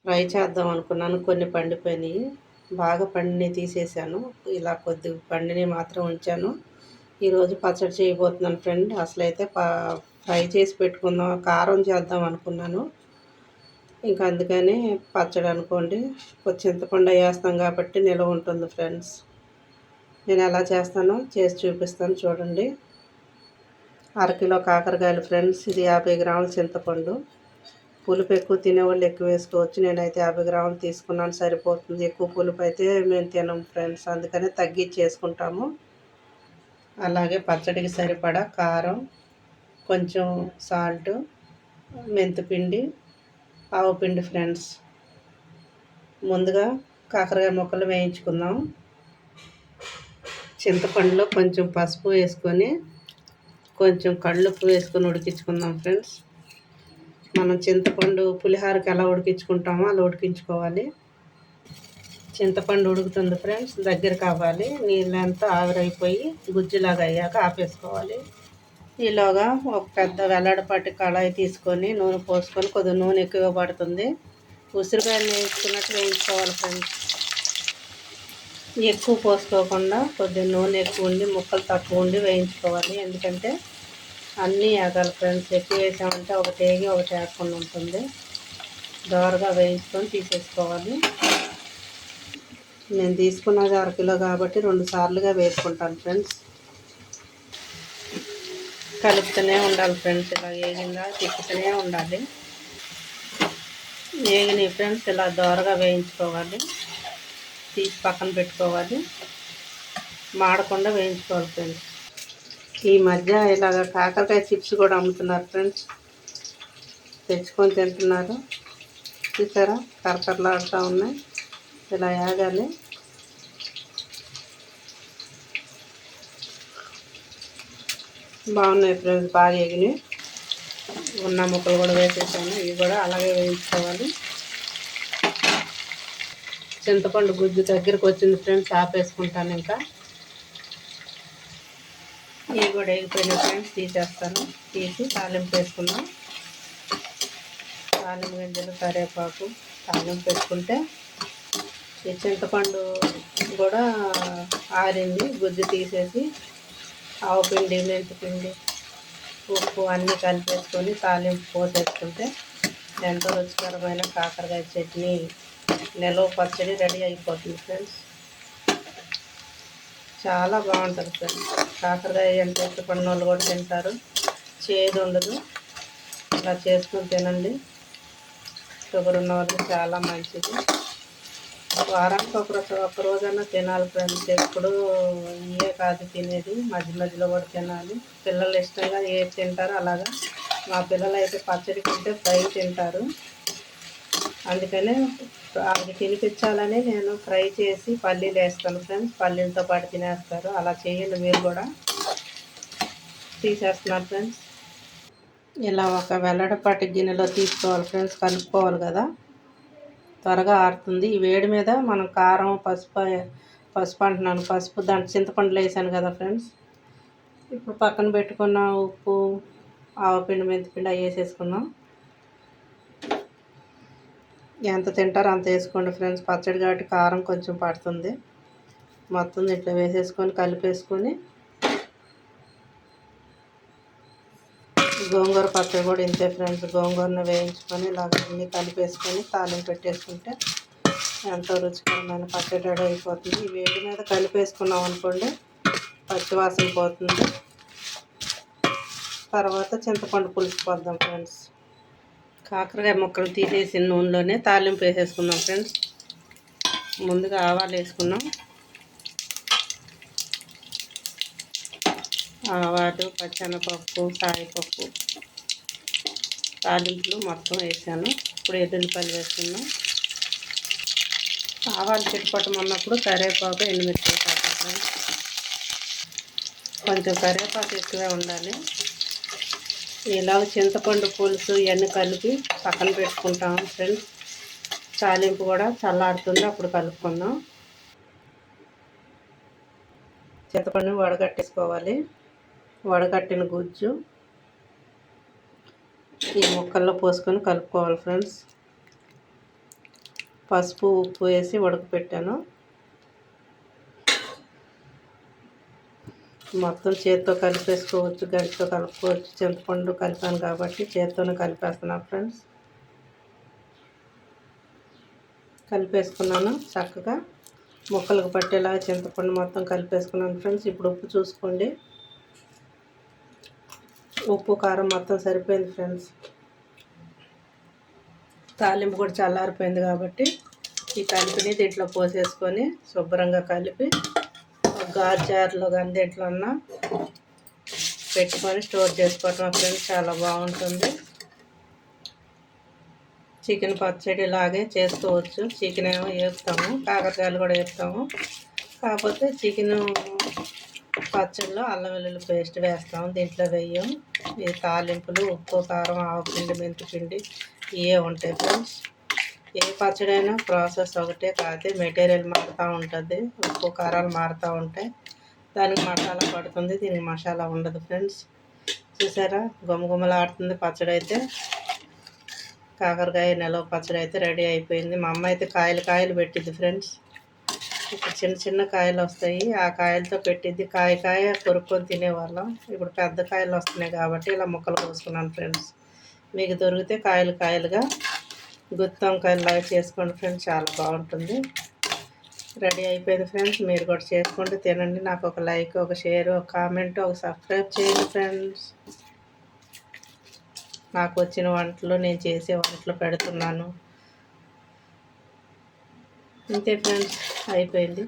Fry చేద్దాం అనుకున్నాను. కొన్ని పండిపోయినాయి. బాగా పండినవి తీసేసాను. ఇలా కొద్దిగా పండినవి మాత్రం ఉంచాను. ఈరోజు పచ్చడి చేయబోతున్నాను ఫ్రెండ్. అసలైతే ఫ్రై చేసి పెట్టుకుందాం, కారం చేద్దాం అనుకున్నాను. ఇంకా అందుకని పచ్చడి అనుకోండి. కొంచెం చింతపండు వేస్తాం కాబట్టి నిల్వ ఉంటుంది ఫ్రెండ్స్. నేను ఎలా చేస్తానో చేసి చూపిస్తాను చూడండి. అరకిలో కాకరకాయలు ఫ్రెండ్స్. ఇది 50 గ్రాముల చింతపండు. పులుపు ఎక్కువ తినేవాళ్ళు ఎక్కువ వేసుకోవచ్చు. నేనైతే 50 గ్రాములు తీసుకున్నాను, సరిపోతుంది. ఎక్కువ పులుపు అయితే మేము తినం ఫ్రెండ్స్, అందుకని తగ్గించి చేసుకుంటాము. అలాగే పచ్చడికి సరిపడా కారం, కొంచెం సాల్ట్, మెంతిపిండి, ఆవపిండి ఫ్రెండ్స్. ముందుగా కాకరకాయ ముక్కలు వేయించుకుందాం. చింతపండులో కొంచెం పసుపు వేసుకొని కొంచెం కళ్ళుప్పు వేసుకొని ఉడికించుకుందాం ఫ్రెండ్స్. మనం చింతపండు పులిహోరకి ఎలా ఉడికించుకుంటామో అలా ఉడికించుకోవాలి. చింతపండు ఉడుకుతుంది ఫ్రెండ్స్, దగ్గర కావాలి. నీళ్ళంతా ఆవిరైపోయి గుజ్జులాగా అయ్యాక ఆపేసుకోవాలి. ఈలోగా ఒక పెద్ద వెల్లడపాటి కళాయి తీసుకొని నూనె పోసుకొని, కొద్దిగా నూనె ఎక్కువ పడుతుంది. ఉసిరికాయలు వేయించుకున్నట్టు వేయించుకోవాలి ఫ్రెండ్స్. ఎక్కువ పోసుకోకుండా కొద్దిగా నూనె ఎక్కువ ఉండి ముక్కలు తక్కువ ఉండి వేయించుకోవాలి. ఎందుకంటే అన్నీ వేగాలి ఫ్రెండ్స్. ఎక్కువ వేసామంటే ఒకటి వేగి ఒకటి వేయకుండా ఉంటుంది. దోరగా వేయించుకొని తీసేసుకోవాలి. నేను తీసుకున్నది అరకిలో కాబట్టి 2 సార్లుగా వేసుకుంటాను ఫ్రెండ్స్. కలుపుతూనే ఉండాలి ఫ్రెండ్స్. ఇలా వేగిందా తిప్పుతూనే ఉండాలి. వేగినాయి ఫ్రెండ్స్. ఇలా దోరగా వేయించుకోవాలి. తీసి పక్కన పెట్టుకోవాలి. మాడకుండా వేయించుకోవాలి ఫ్రెండ్స్. ఈ మధ్య ఇలాగ కాకరకాయ చిప్స్ కూడా అమ్ముతున్నారు ఫ్రెండ్స్. తెచ్చుకొని తింటున్నారు. చూసారా, కరకరలాడుతూ ఉన్నాయి. ఇలా వేగాలి. బాగున్నాయి ఫ్రెండ్స్, బాగా వేగినాయి. ఉన్న ముక్కలు కూడా వేసేసాను. ఇవి కూడా అలాగే వేయించుకోవాలి. చింతపండు గుజ్జు దగ్గరకు వచ్చింది ఫ్రెండ్స్, ఆపేసుకుంటాను. ఇంకా ఇవి కూడా వేగిపోయిన ఫ్రెండ్స్, తీసేస్తాను. తీసి తాలింపు వేసుకుందాం. తాలింపు గింజలు, కరివేపాకు తాలింపు వేసుకుంటే ఈ చింతపండు కూడా ఆరింది. గుజ్జు తీసేసి ఆవపిండి, మెంతిపిండి, ఉప్పు అన్నీ కలిపేసుకొని తాలింపు పోసేసుకుంటే ఎంతో రుచికరమైన కాకరకాయ చట్నీ, నిలవ పచ్చడి రెడీ అయిపోతుంది ఫ్రెండ్స్. చాలా బాగుంటుంది ఫ్రెండ్స్. కాకరకాయ ఎంత ఇష్టపడిన వాళ్ళు కూడా తింటారు. చేదు ఉండదు. ఇలా చేసుకుని తినండి. షుగర్ ఉన్న వాళ్ళకి చాలా మంచిది. వారానికి ఒక రోజన్నా తినాలి ఫ్రెండ్స్. ఎప్పుడు ఇవే కాదు తినేది, మధ్య మధ్యలో కూడా తినాలి. పిల్లలు ఇష్టంగా ఏది తింటారో అలాగా. మా పిల్లలు అయితే పచ్చడి తింటే ఫ్రై తింటారు. అందుకనే వాళ్ళకి తినిపించాలని నేను ఫ్రై చేసి పల్లీలు వేస్తాను ఫ్రెండ్స్. పల్లీలతో పాటు తినేస్తారు. అలా చేయండి మీరు కూడా. తీసేస్తున్నారు ఫ్రెండ్స్. ఇలా ఒక వెల్లడపాటి గిన్నెలో తీసుకోవాలి ఫ్రెండ్స్. కలుపుకోవాలి కదా, త్వరగా ఆరుతుంది. ఈ వేడి మీద మనం కారం, పసుపు అంటున్నాను, పసుపు దాంట్లో చింతపండులో వేసాను కదా ఫ్రెండ్స్. ఇప్పుడు పక్కన పెట్టుకున్న ఉప్పు, ఆవపిండి, మెంతిపిండి అవి వేసేసుకుందాం. ఎంత తింటారో అంత వేసుకోండి ఫ్రెండ్స్. పచ్చడి కాబట్టి కారం కొంచెం పడుతుంది. మొత్తం ఇట్లా వేసేసుకొని కలిపేసుకొని, గోంగూర పచ్చడి కూడా ఇంతే ఫ్రెండ్స్. గోంగూరను వేయించుకొని ఇలా అన్నీ కలిపేసుకొని తాలింపు పెట్టేసుకుంటే ఎంతో రుచికరమైన పచ్చడి రెడీ అయిపోతుంది. ఈ వేడి మీద కలిపేసుకున్నాం అనుకోండి, పచ్చివాసన పోతుంది. తర్వాత చింతపండు పులుసు పోద్దాం ఫ్రెండ్స్. కాకరకాయ ముక్కలు తీసేసి నూనెలోనే తాలింపు వేసేసుకుందాం ఫ్రెండ్స్. ముందుగా ఆవాలు వేసుకున్నాం. ఆవాలు, పచ్చెనపప్పు, సాయిపప్పు, తాలింపులు మొత్తం వేసాను. ఇప్పుడు ఎల్లుల్లిపాయలు వేసుకున్నాం. ఆవాలు చిటపటమన్నప్పుడు కరివేపాకు, ఎండుమిర్చి వేసాను ఫ్రెండ్స్. కొంచెం కరివేపాకు ఎక్కువే ఉండాలి. ఇలా చింతపండు పులుసు ఇవన్నీ కలిపి పక్కన పెట్టుకుంటాం ఫ్రెండ్స్. తాలింపు కూడా చల్లారుతుంది, అప్పుడు కలుపుకుందాం. చింతపండుని వడగట్టేసుకోవాలి. వడగట్టిన గుజ్జు ఈ ముక్కల్లో పోసుకొని కలుపుకోవాలి ఫ్రెండ్స్. పసుపు ఉప్పు వేసి ఉడకపెట్టాను. మొత్తం చేత్తో కలిపేసుకోవచ్చు, గరిటతో కలుపుకోవచ్చు. చింతపండు కలిపాను కాబట్టి చేత్తోనే కలిపేస్తున్నాను ఫ్రెండ్స్. కలిపేసుకున్నాను చక్కగా ముక్కలకు పట్టేలా చింతపండు మొత్తం కలిపేసుకున్నాను ఫ్రెండ్స్. ఇప్పుడు ఉప్పు చూసుకోండి. ఉప్పు కారం మొత్తం సరిపోయింది ఫ్రెండ్స్. తాలింపు కూడా చల్లారిపోయింది కాబట్టి ఈ కలిపిని దీంట్లో పోసేసుకొని శుభ్రంగా కలిపి గాజు జార్లో కానీ దేంట్లో ఉన్నా పెట్టుకొని స్టోర్ చేసుకోవటం ఫ్రెండ్స్. చాలా బాగుంటుంది. చికెన్ పచ్చడి లాగే చేసుకోవచ్చు. చికెన్ ఏమో వేపుతాము, కాకరకాయలు కూడా వేపుతాము. కాకపోతే చికెన్ పచ్చడిలో అల్లం వెల్లుల్లి పేస్ట్ వేస్తాము, దీంట్లో వేయం. ఈ తాలింపులు ఉప్పు కారం ఆవపిండి మెంతిపిండి ఇవే ఉంటాయి ఫ్రెండ్స్. ఏ పచ్చడి అయినా ప్రాసెస్ ఒకటే, కాకపోతే మెటీరియల్ మారుతూ ఉంటుంది, ఉప్పు కారాలు మారుతూ ఉంటాయి. దానికి మసాలా పడుతుంది, దీనికి మసాలా ఉండదు ఫ్రెండ్స్. చూసారా గుమగుమలాడుతుంది పచ్చడి అయితే. కాకరకాయ నిలవ పచ్చడి అయితే రెడీ అయిపోయింది. మా అమ్మ అయితే కాయలు పెట్టిద్ది ఫ్రెండ్స్. ఇప్పుడు చిన్న చిన్న కాయలు వస్తాయి, ఆ కాయలతో పెట్టిద్ది. కాయ కొరుక్కొని తినేవాళ్ళం. ఇప్పుడు పెద్ద కాయలు వస్తున్నాయి కాబట్టి ఇలా ముక్కలు కోసుకున్నాను ఫ్రెండ్స్. మీకు దొరికితే కాయలుగా గుత్తి వంకాయలాగా చేసుకోండి ఫ్రెండ్స్, చాలా బాగుంటుంది. రెడీ అయిపోయింది ఫ్రెండ్స్. మీరు కూడా చేసుకోండి, తినండి. నాకు ఒక లైక్, ఒక షేర్, ఒక కామెంట్, ఒక సబ్స్క్రైబ్ చేయండి ఫ్రెండ్స్. నాకు వచ్చిన వంటలు, నేను చేసే వంటలు పెడుతున్నాను. అంతే ఫ్రెండ్స్, అయిపోయింది.